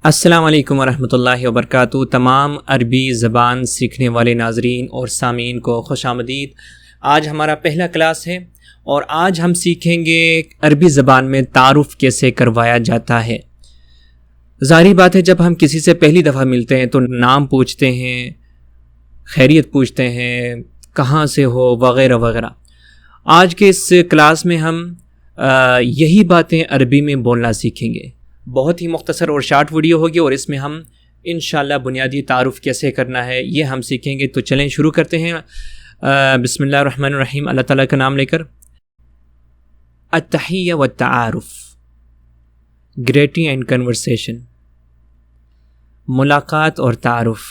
السلام علیکم ورحمۃ اللہ وبرکاتہ۔ تمام عربی زبان سیکھنے والے ناظرین اور سامعین کو خوش آمدید۔ آج ہمارا پہلا کلاس ہے اور آج ہم سیکھیں گے عربی زبان میں تعارف کیسے کروایا جاتا ہے۔ ظاہری بات ہے، جب ہم کسی سے پہلی دفعہ ملتے ہیں تو نام پوچھتے ہیں، خیریت پوچھتے ہیں، کہاں سے ہو وغیرہ وغیرہ۔ آج کے اس کلاس میں ہم یہی باتیں عربی میں بولنا سیکھیں گے۔ بہت ہی مختصر اور شارٹ ویڈیو ہوگی اور اس میں ہم انشاءاللہ بنیادی تعارف کیسے کرنا ہے یہ ہم سیکھیں گے۔ تو چلیں شروع کرتے ہیں۔ بسم اللہ الرحمن الرحیم، اللہ تعالیٰ کا نام لے کر۔ التحیہ والتعارف، گریٹنگ اینڈ کنورسیشن، ملاقات اور تعارف۔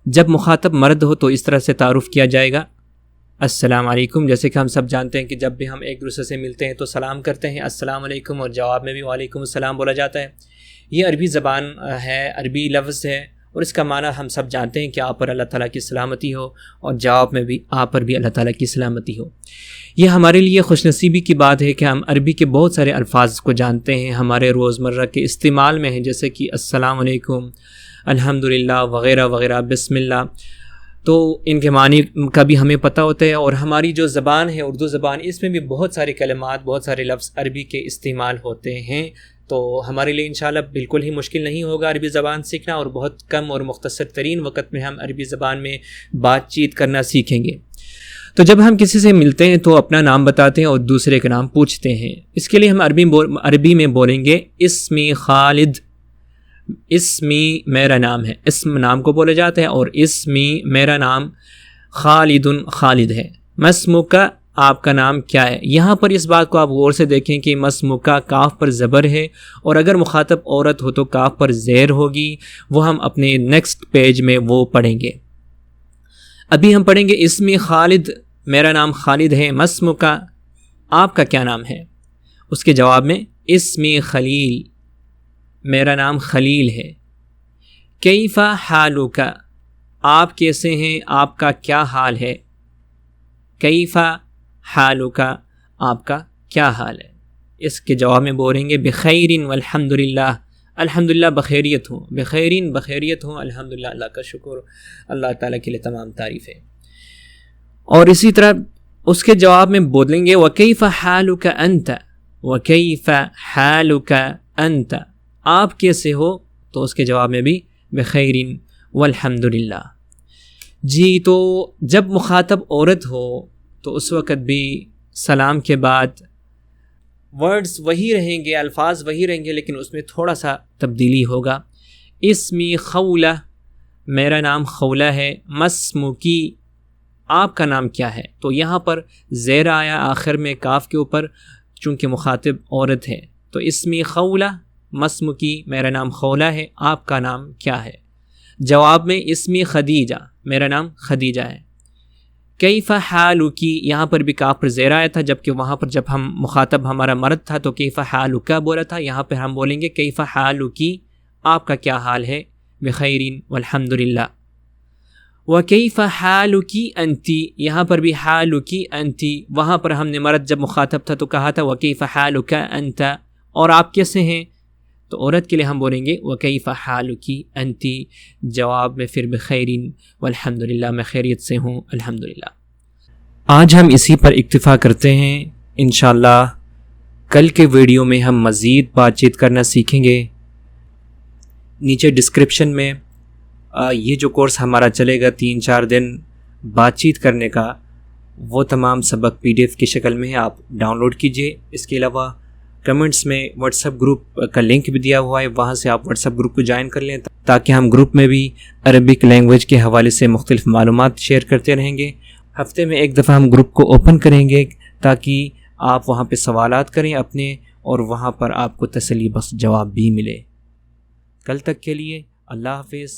جب مخاطب مرد ہو تو اس طرح سے تعارف کیا جائے گا، السلام علیکم۔ جیسے کہ ہم سب جانتے ہیں کہ جب بھی ہم ایک دوسرے سے ملتے ہیں تو سلام کرتے ہیں، السلام علیکم، اور جواب میں بھی وعلیکم السلام بولا جاتا ہے۔ یہ عربی زبان ہے، عربی لفظ ہے اور اس کا معنی ہم سب جانتے ہیں کہ آپ پر اللہ تعالیٰ کی سلامتی ہو، اور جواب میں بھی آپ پر بھی اللہ تعالیٰ کی سلامتی ہو۔ یہ ہمارے لیے خوش نصیبی کی بات ہے کہ ہم عربی کے بہت سارے الفاظ کو جانتے ہیں، ہمارے روزمرہ کے استعمال میں ہیں، جیسے کہ السلام علیکم، الحمدللہ وغیرہ وغیرہ، بسم اللہ۔ تو ان کے معنی کا بھی ہمیں پتہ ہوتا ہے، اور ہماری جو زبان ہے اردو زبان، اس میں بھی بہت سارے کلمات، بہت سارے لفظ عربی کے استعمال ہوتے ہیں۔ تو ہمارے لیے انشاءاللہ بالکل ہی مشکل نہیں ہوگا عربی زبان سیکھنا، اور بہت کم اور مختصر ترین وقت میں ہم عربی زبان میں بات چیت کرنا سیکھیں گے۔ تو جب ہم کسی سے ملتے ہیں تو اپنا نام بتاتے ہیں اور دوسرے کا نام پوچھتے ہیں۔ اس کے لیے ہم عربی میں بولیں گے اسمی خالد۔ اسمی میرا نام ہے، اسم نام کو بولا جاتا ہے، اور اسمی میرا نام خالد خالد ہے۔ مسمکا، آپ کا نام کیا ہے؟ یہاں پر اس بات کو آپ غور سے دیکھیں کہ مسمکا کاف پر زبر ہے، اور اگر مخاطب عورت ہو تو کاف پر زیر ہوگی۔ وہ ہم اپنے نیکسٹ پیج میں وہ پڑھیں گے۔ ابھی ہم پڑھیں گے اسمی خالد، میرا نام خالد ہے، مسمکا، آپ کا کیا نام ہے؟ اس کے جواب میں اسمی خلیل، میرا نام خلیل ہے۔ کیف حالک، آپ کیسے ہیں، آپ کا کیا حال ہے؟ کیف حالک، آپ کا کیا حال ہے؟ اس کے جواب میں بولیں گے بخیر والحمدللہ، الحمدللہ بخیریت ہوں، بخیرین بخیریت ہوں، الحمدللہ اللہ کا شکر، اللہ تعالیٰ کے لیے تمام تعریف ہے۔ اور اسی طرح اس کے جواب میں بولیں گے وکیف حالک انت، وکیف حالک انت، آپ کیسے ہو؟ تو اس کے جواب میں بھی بخیرین والحمدللہ۔ جی، تو جب مخاطب عورت ہو تو اس وقت بھی سلام کے بعد ورڈز وہی رہیں گے، الفاظ وہی رہیں گے، لیکن اس میں تھوڑا سا تبدیلی ہوگا۔ اسمی خولہ، میرا نام خولہ ہے، مسمکی، آپ کا نام کیا ہے؟ تو یہاں پر زیر آیا آخر میں کاف کے اوپر، چونکہ مخاطب عورت ہے، تو اسمی خولہ، مسمکی، میرا نام خولہ ہے، آپ کا نام کیا ہے؟ جواب میں اسمی خدیجہ، میرا نام خدیجہ ہے۔ کیف حالکی، یہاں پر بھی کاف پر زیر آیا تھا، جبکہ وہاں پر جب ہم مخاطب ہمارا مرد تھا تو کیف حالک بولا تھا، یہاں پہ ہم بولیں گے کیف حالکی، آپ کا کیا حال ہے؟ بخیرین والحمدللہ۔ وکیف حالکی انتی، یہاں پر بھی حالکی انتی، وہاں پر ہم نے مرد جب مخاطب تھا تو کہا تھا وکیف حالک انت، اور آپ کیسے ہیں؟ تو عورت کے لیے ہم بولیں گے وکیف حالکی انتی، جواب میں پھر بخیرین والحمدللہ، میں خیریت سے ہوں، الحمدللہ۔ آج ہم اسی پر اکتفا کرتے ہیں، انشاءاللہ کل کے ویڈیو میں ہم مزید بات چیت کرنا سیکھیں گے۔ نیچے ڈسکرپشن میں یہ جو کورس ہمارا چلے گا 3-4 دن بات چیت کرنے کا، وہ تمام سبق PDF کی شکل میں ہے، آپ ڈاؤن لوڈ کیجئے۔ اس کے علاوہ کمنٹس میں واٹس ایپ گروپ کا لنک بھی دیا ہوا ہے، وہاں سے آپ واٹس ایپ گروپ کو جوائن کر لیں، تاکہ ہم گروپ میں بھی عربک لینگویج کے حوالے سے مختلف معلومات شیئر کرتے رہیں گے۔ ہفتے میں ایک دفعہ ہم گروپ کو اوپن کریں گے تاکہ آپ وہاں پہ سوالات کریں اپنے، اور وہاں پر آپ کو تسلی بخش جواب بھی ملے۔ کل تک کے لیے اللہ حافظ۔